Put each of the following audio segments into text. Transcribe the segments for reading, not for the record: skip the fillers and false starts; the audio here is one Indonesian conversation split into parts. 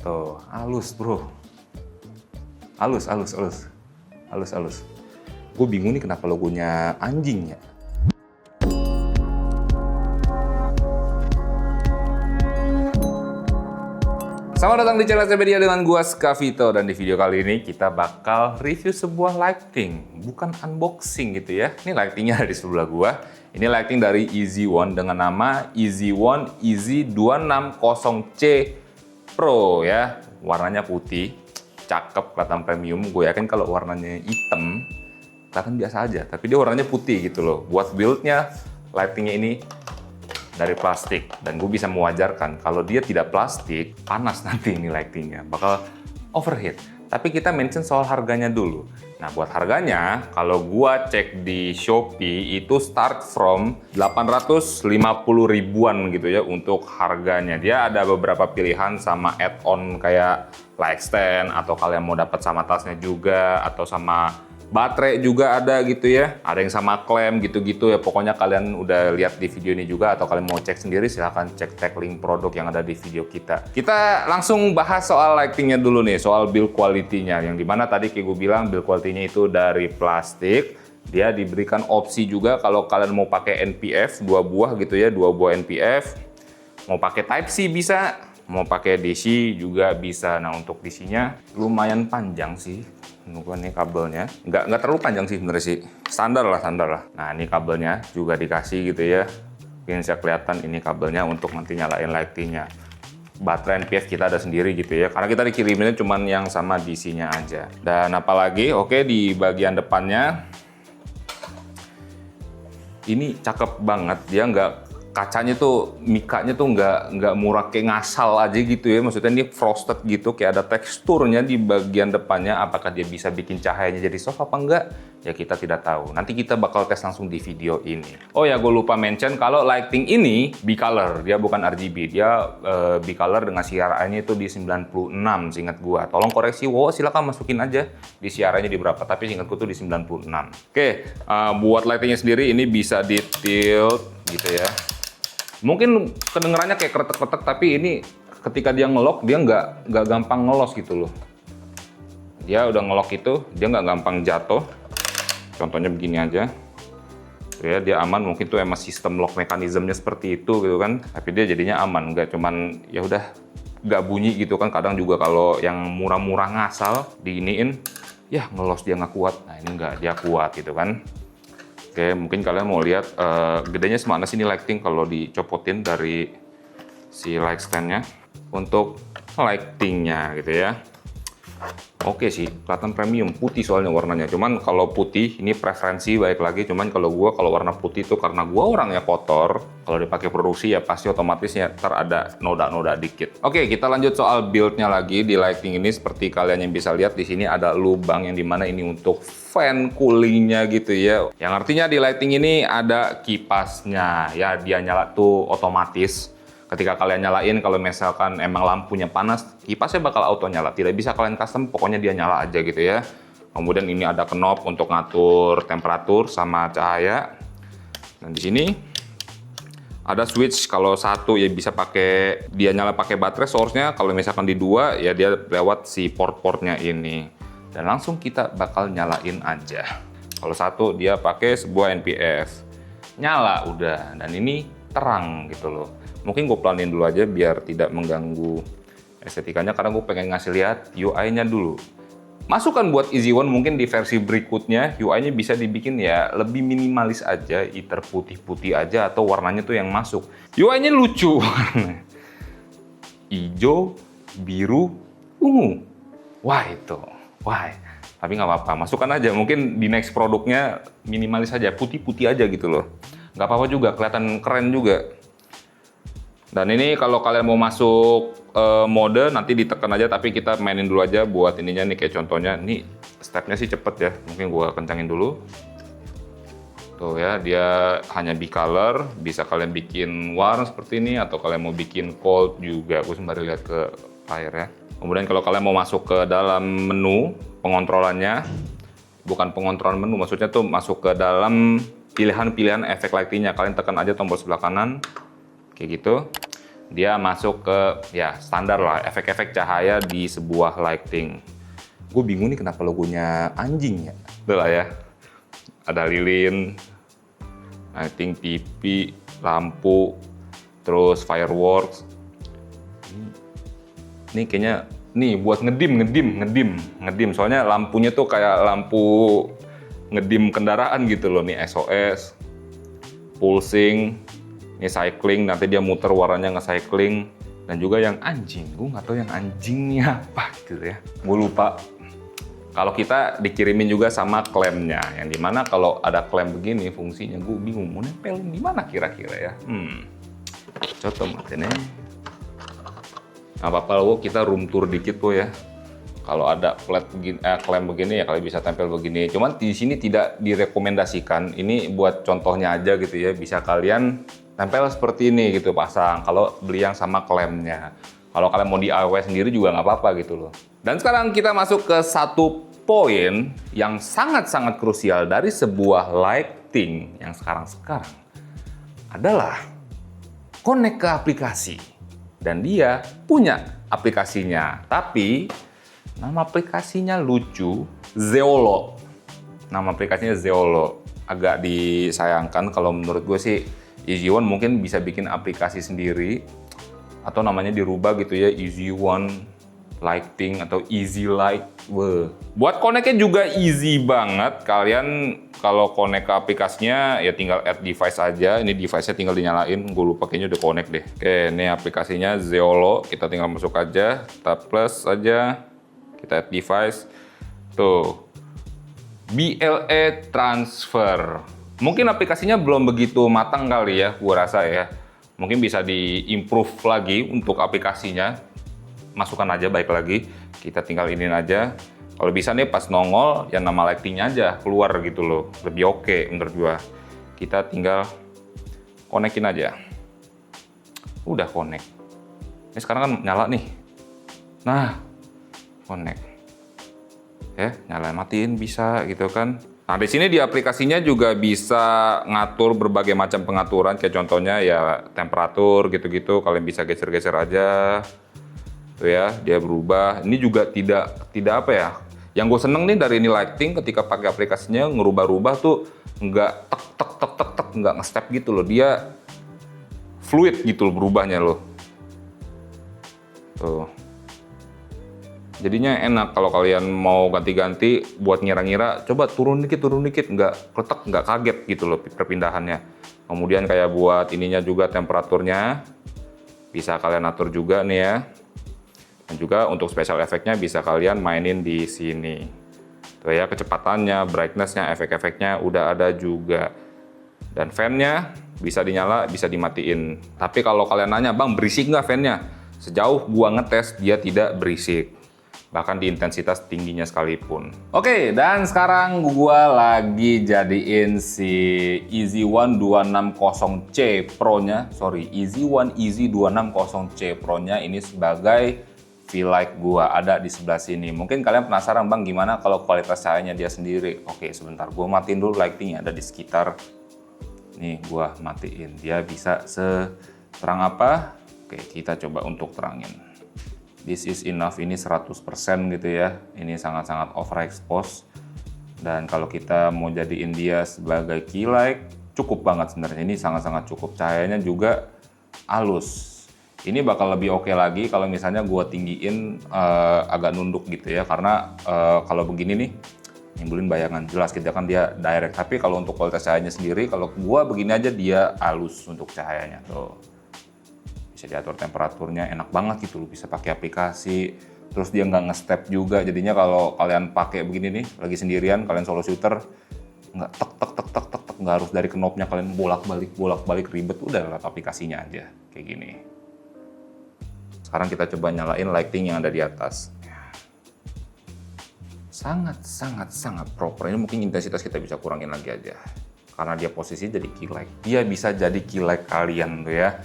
Tuh, halus bro. Halus. Gue bingung nih kenapa logonya anjing ya. Selamat datang di channel Media dengan gua Skavito, dan di video kali ini kita bakal review sebuah lighting, bukan unboxing gitu ya. Ini lightingnya dari sebelah gua. Ini lighting dari EZ-ONE dengan nama EZ-ONE EZ260C Pro ya. Warnanya putih, cakep, kelihatan premium. Gue yakin kalau warnanya hitam, kelihatan biasa aja. Tapi dia warnanya putih gitu loh. Buat build-nya, lightingnya ini dari plastik. Dan gue bisa mewajarkan kalau dia tidak plastik, panas nanti ini lightingnya. Bakal overheat. Tapi kita mention soal harganya dulu. Nah, buat harganya, kalau gua cek di Shopee itu start from 850 ribuan gitu ya untuk harganya. Dia ada beberapa pilihan sama add-on kayak light stand, atau kalian mau dapat sama tasnya juga, atau sama baterai juga ada gitu ya. Ada yang sama klem gitu-gitu ya. Pokoknya kalian udah lihat di video ini juga, atau kalian mau cek sendiri silahkan cek tag link produk yang ada di video kita. Kita langsung bahas soal lightingnya dulu nih, soal build quality-nya. Yang dimana tadi kayak gue bilang build quality-nya itu dari plastik. Dia diberikan opsi juga kalau kalian mau pakai NPF 2 buah gitu ya, 2 buah NPF. Mau pakai Type C bisa, mau pakai DC juga bisa. Nah, untuk DC-nya lumayan panjang sih. Ini kabelnya nggak terlalu panjang sih sebenarnya sih, standar lah. Nah, ini kabelnya juga dikasih gitu ya, mungkin bisa kelihatan ini kabelnya untuk nanti nyalain lightingnya. Baterai NPF kita ada sendiri gitu ya, karena kita dikiriminnya cuman yang sama DC-nya aja. Dan apalagi, oke, di bagian depannya ini cakep banget, dia kacanya tuh, mikanya tuh nggak murah kayak ngasal aja gitu ya. Maksudnya ini frosted gitu, kayak ada teksturnya di bagian depannya. Apakah dia bisa bikin cahayanya jadi soft apa enggak? Ya kita tidak tahu. Nanti kita bakal tes langsung di video ini. Oh ya, gue lupa mention kalau lighting ini bicolor, dia bukan RGB. Dia bicolor dengan CRI-nya itu di 96 seingat gue. Tolong koreksi, wow, silakan masukin aja di CRI-nya di berapa. Tapi seingat gue tuh di 96. Oke, buat lightingnya sendiri ini bisa di tilt gitu ya. Mungkin kedengerannya kayak kretek-kretek, tapi ini ketika dia ngelok, dia nggak gampang ngelos gitu loh. Dia udah ngelok itu, dia nggak gampang jatuh. Contohnya begini aja. Ya, dia aman, mungkin tuh emang sistem lock mekanismenya seperti itu gitu kan. Tapi dia jadinya aman, nggak cuman ya udah nggak bunyi gitu kan. Kadang juga kalau yang murah-murah ngasal diiniin, ya ngelos dia nggak kuat. Nah, ini nggak, dia kuat gitu kan. Oke, mungkin kalian mau lihat gedenya semana sini lighting kalau dicopotin dari si light stand-nya untuk lightingnya gitu ya. Oke sih, kelihatan premium, putih soalnya warnanya. Cuman kalau putih ini preferensi baik lagi. Cuman kalau warna putih itu karena gua orangnya kotor, kalau dipakai produksi ya pasti otomatisnya ntar ada noda-noda dikit. Oke, kita lanjut soal build-nya lagi di lighting ini. Seperti kalian yang bisa lihat di sini ada lubang yang dimana ini untuk fan coolingnya gitu ya. Yang artinya di lighting ini ada kipasnya ya, dia nyala tuh otomatis. Ketika kalian nyalain, kalau misalkan emang lampunya panas, kipasnya bakal auto nyala. Tidak bisa kalian custom, pokoknya dia nyala aja gitu ya. Kemudian ini ada knob untuk ngatur temperatur sama cahaya. Dan di sini ada switch, kalau satu ya bisa pakai, dia nyala pakai baterai source-nya. Kalau misalkan di dua ya dia lewat si port-portnya ini. Dan langsung kita bakal nyalain aja. Kalau satu dia pakai sebuah NPF. Nyala udah, dan ini terang gitu loh. Mungkin gue pelanin dulu aja biar tidak mengganggu estetikanya, karena gue pengen ngasih lihat UI-nya dulu. Masukan buat EZ-ONE mungkin di versi berikutnya UI-nya bisa dibikin ya lebih minimalis aja, either putih-putih aja atau warnanya tuh yang masuk. UI-nya lucu, hijau, biru, ungu. Wah itu, wah. Tapi nggak apa-apa, masukkan aja. Mungkin di next produknya minimalis aja, putih-putih aja gitu loh. Nggak apa-apa juga, kelihatan keren juga. Dan ini kalau kalian mau masuk mode nanti ditekan aja, tapi kita mainin dulu aja buat ininya nih, kayak contohnya. Nih stepnya sih cepet ya, mungkin gua kencangin dulu. Tuh ya, dia hanya bicolor, bisa kalian bikin warm seperti ini, atau kalian mau bikin cold juga. Gue sembari lihat ke layar ya. Kemudian kalau kalian mau masuk ke dalam menu pengontrolannya, bukan pengontrolan menu, maksudnya tuh masuk ke dalam pilihan-pilihan efek lightingnya, kalian tekan aja tombol sebelah kanan, kayak gitu. Dia masuk ke ya standar lah efek-efek cahaya di sebuah lighting. Gue bingung nih kenapa logonya anjing ya. Udah lah ya. Ada lilin, lighting TV, lampu, terus fireworks. Ini kayaknya nih buat ngedim. Soalnya lampunya tuh kayak lampu ngedim kendaraan gitu loh. Nih SOS, pulsing, ini cycling. Nanti dia muter warnanya nge-cycling. Dan juga yang anjing, gue nggak tahu yang anjingnya apa gitu ya. Gue lupa. Kalau kita dikirimin juga sama klemnya, yang dimana kalau ada klem begini fungsinya gue bingung mau nempelin di mana kira-kira ya. Coba maksudnya. Nggak apa-apa lo, kita room tour dikit po ya. Kalau ada flat begini, klem begini ya kalau bisa tempel begini. Cuman di sini tidak direkomendasikan. Ini buat contohnya aja gitu ya. Bisa kalian tempel seperti ini gitu pasang. Kalau beli yang sama klemnya. Kalau kalian mau DIY sendiri juga nggak apa-apa gitu loh. Dan sekarang kita masuk ke satu poin yang sangat-sangat krusial dari sebuah lighting yang sekarang-sekarang adalah connect ke aplikasi. Dan dia punya aplikasinya. Tapi nama aplikasinya lucu, Zeolo. Nama aplikasinya Zeolo. Agak disayangkan kalau menurut gue sih Easy One mungkin bisa bikin aplikasi sendiri. Atau namanya dirubah gitu ya, Easy One Lighting atau Easy Light. Buat connect-nya juga easy banget. Kalian kalau connect ke aplikasinya ya tinggal add device aja. Ini device-nya tinggal dinyalain. Gue lupa kayaknya udah connect deh. Oke, ini aplikasinya Zeolo. Kita tinggal masuk aja, tap plus aja. Kita add device. Tuh. BLE Transfer. Mungkin aplikasinya belum begitu matang kali ya, gue rasa ya. Mungkin bisa di-improve lagi untuk aplikasinya. Masukkan aja baik lagi, kita tinggal iniin aja. Kalau bisa nih pas nongol, ya nama lightingnya aja keluar gitu loh. Lebih oke menurut gua. Kita tinggal connect-in aja. Udah connect. Ini sekarang kan nyala nih. Nah, connect. Ya, nyalain matiin bisa gitu kan. Nah, di sini di aplikasinya juga bisa ngatur berbagai macam pengaturan. Kayak contohnya ya temperatur gitu-gitu. Kalian bisa geser-geser aja. Tuh ya, dia berubah. Ini juga tidak apa ya. Yang gue seneng nih dari ini lighting ketika pakai aplikasinya ngerubah-rubah tuh nggak tek, nggak nge-step gitu loh. Dia fluid gitu loh berubahnya loh. Tuh. Jadinya enak kalau kalian mau ganti-ganti buat ngira-ngira, coba turun dikit, nggak kletek, nggak kaget gitu loh perpindahannya. Kemudian kayak buat ininya juga temperaturnya, bisa kalian atur juga nih ya. Dan juga untuk special efeknya bisa kalian mainin di sini. Tuh ya, kecepatannya, brightness-nya, efek-efeknya udah ada juga. Dan fan-nya bisa dinyala, bisa dimatiin. Tapi kalau kalian nanya, bang berisik nggak fan-nya? Sejauh gua ngetes, dia tidak berisik. Bahkan di intensitas tingginya sekalipun. Oke, dan sekarang gua lagi jadiin si Easy One 260C Pro-nya. Easy One Easy 260C Pro-nya ini sebagai V-Light gua ada di sebelah sini. Mungkin kalian penasaran, bang gimana kalau kualitas cahayanya dia sendiri? Oke, sebentar. Gua matiin dulu lighting yang ada di sekitar. Nih, gua matiin. Dia bisa seterang apa? Oke, kita coba untuk terangin. This is enough, ini 100% gitu ya. Ini sangat-sangat overexposed. Dan kalau kita mau jadiin dia sebagai key light, cukup banget sebenarnya. Ini sangat-sangat cukup. Cahayanya juga halus. Ini bakal lebih oke lagi kalau misalnya gua tinggiin agak nunduk gitu ya. Karena kalau begini nih, nimbulin bayangan. Jelas kita kan dia direct. Tapi kalau untuk kualitas cahayanya sendiri, kalau gua begini aja dia halus untuk cahayanya. Tuh. Bisa diatur temperaturnya, enak banget gitu loh, bisa pakai aplikasi, terus dia nggak nge-step juga, jadinya kalau kalian pakai begini nih, lagi sendirian, kalian solo shooter, nggak tek, nggak harus dari knobnya kalian bolak-balik ribet, udah lewat aplikasinya aja, kayak gini. Sekarang kita coba nyalain lighting yang ada di atas. Sangat proper, ini mungkin intensitas kita bisa kurangin lagi aja, karena dia posisi jadi key light, dia bisa jadi key light kalian tuh ya.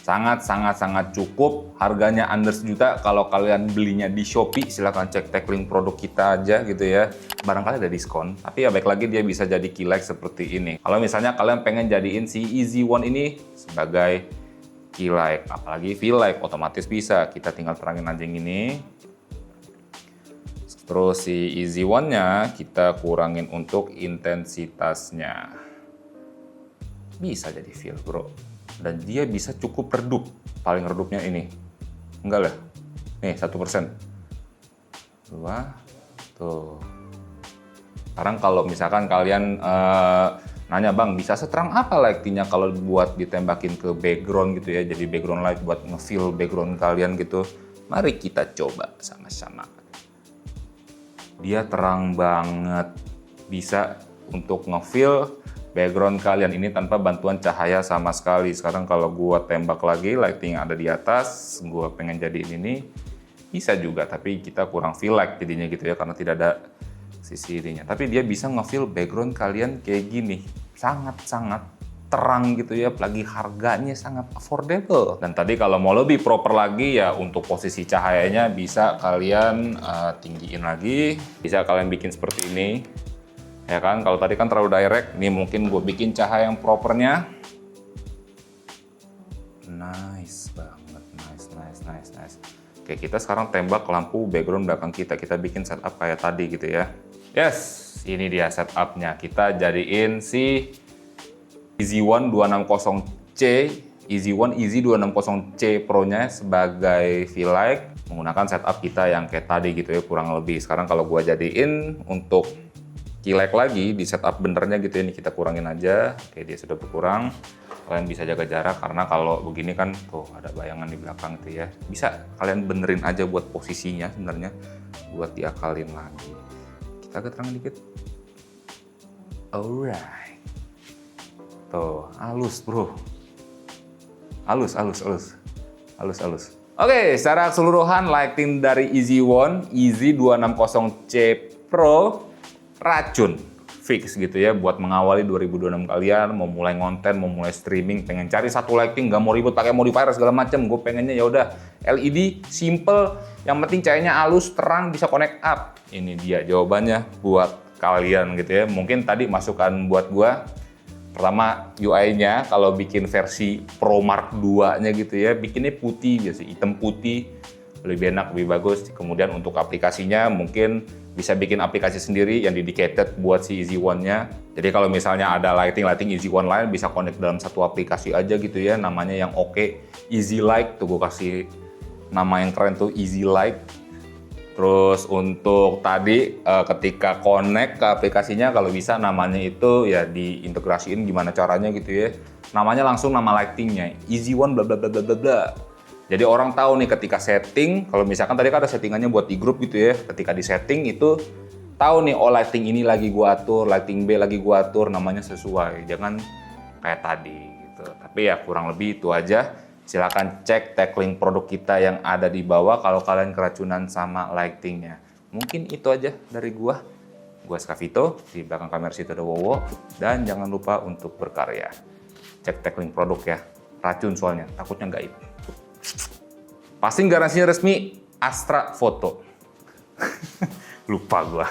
Sangat cukup, harganya under 1 juta. Kalau kalian belinya di Shopee, silahkan cek tag link produk kita aja gitu ya. Barangkali ada diskon, tapi ya baik lagi dia bisa jadi key light seperti ini. Kalau misalnya kalian pengen jadiin si Easy One ini sebagai key light, apalagi V-Light otomatis bisa. Kita tinggal terangin aja yang ini. Terus si Easy One-nya kita kurangin untuk intensitasnya. Bisa jadi feel bro. Dan dia bisa cukup redup. Paling redupnya ini. Enggak lah. Nih 1%. 2. Tuh. Sekarang kalau misalkan kalian nanya bang, bisa seterang apa lightingnya kalau buat ditembakin ke background gitu ya, jadi background light buat nge-fill background kalian gitu. Mari kita coba sama-sama. Dia terang banget, bisa untuk nge-fill background kalian ini tanpa bantuan cahaya sama sekali. Sekarang kalau gua tembak lagi, lighting yang ada di atas, gua pengen jadiin ini, bisa juga, tapi kita kurang feel like jadinya gitu ya, karena tidak ada sisi ininya. Tapi dia bisa nge-fill background kalian kayak gini. Sangat-sangat terang gitu ya, apalagi harganya sangat affordable. Dan tadi kalau mau lebih proper lagi ya, untuk posisi cahayanya bisa kalian tinggiin lagi. Bisa kalian bikin seperti ini. Ya kan, kalau tadi kan terlalu direct, ini mungkin gue bikin cahaya yang propernya. Nice banget, nice. Oke, kita sekarang tembak lampu background belakang kita. Kita bikin setup kayak tadi gitu ya. Yes, ini dia setupnya. Kita jadiin si Easy One 260C, Easy One Easy 260C Pro-nya sebagai V-Light. Menggunakan setup kita yang kayak tadi gitu ya, kurang lebih. Sekarang kalau gua jadiin untuk key light lagi di setup benernya gitu ya, ini kita kurangin aja. Oke, dia sudah berkurang. Kalian bisa jaga jarak, karena kalau begini kan tuh ada bayangan di belakang itu ya. Bisa kalian benerin aja buat posisinya sebenarnya, buat diakalin lagi. Kita agak terang dikit. Alright. Tuh, halus bro. Halus. Oke, secara keseluruhan lighting dari Easy One Easy 260C Pro racun. Fix gitu ya, buat mengawali 2026 kalian, mau mulai ngonten, mau mulai streaming, pengen cari satu lighting, nggak mau ribut pakai modifier segala macam. Gue pengennya ya udah LED, simple, yang penting cahayanya halus, terang, bisa connect up. Ini dia jawabannya buat kalian gitu ya. Mungkin tadi masukan buat gue, pertama UI-nya kalau bikin versi Pro Mark 2-nya gitu ya, bikinnya putih biasa, hitam putih, lebih enak, lebih bagus. Kemudian untuk aplikasinya mungkin bisa bikin aplikasi sendiri yang dedicated buat si Easy One-nya. Jadi kalau misalnya ada lighting Easy One lain, bisa connect dalam satu aplikasi aja gitu ya, namanya yang oke, Easy Light, tuh gue kasih nama yang keren tuh, Easy Light. Terus untuk tadi ketika connect ke aplikasinya, kalau bisa namanya itu ya diintegrasiin gimana caranya gitu ya. Namanya langsung nama lightingnya, Easy One bla bla bla bla bla bla. Jadi orang tahu nih ketika setting, kalau misalkan tadi kan ada settingannya buat di grup gitu ya, ketika di setting itu tahu nih, oh lighting ini lagi gua atur, lighting B lagi gua atur, namanya sesuai, jangan kayak tadi gitu. Tapi ya kurang lebih itu aja. Silakan cek tag link produk kita yang ada di bawah kalau kalian keracunan sama lightingnya. Mungkin itu aja dari gua. Gua Skavito, di belakang kamera situ ada Wowo, dan jangan lupa untuk berkarya. Cek tag link produk ya, racun soalnya, takutnya gaib. Passing garansinya resmi Astra Photo. Lupa gua.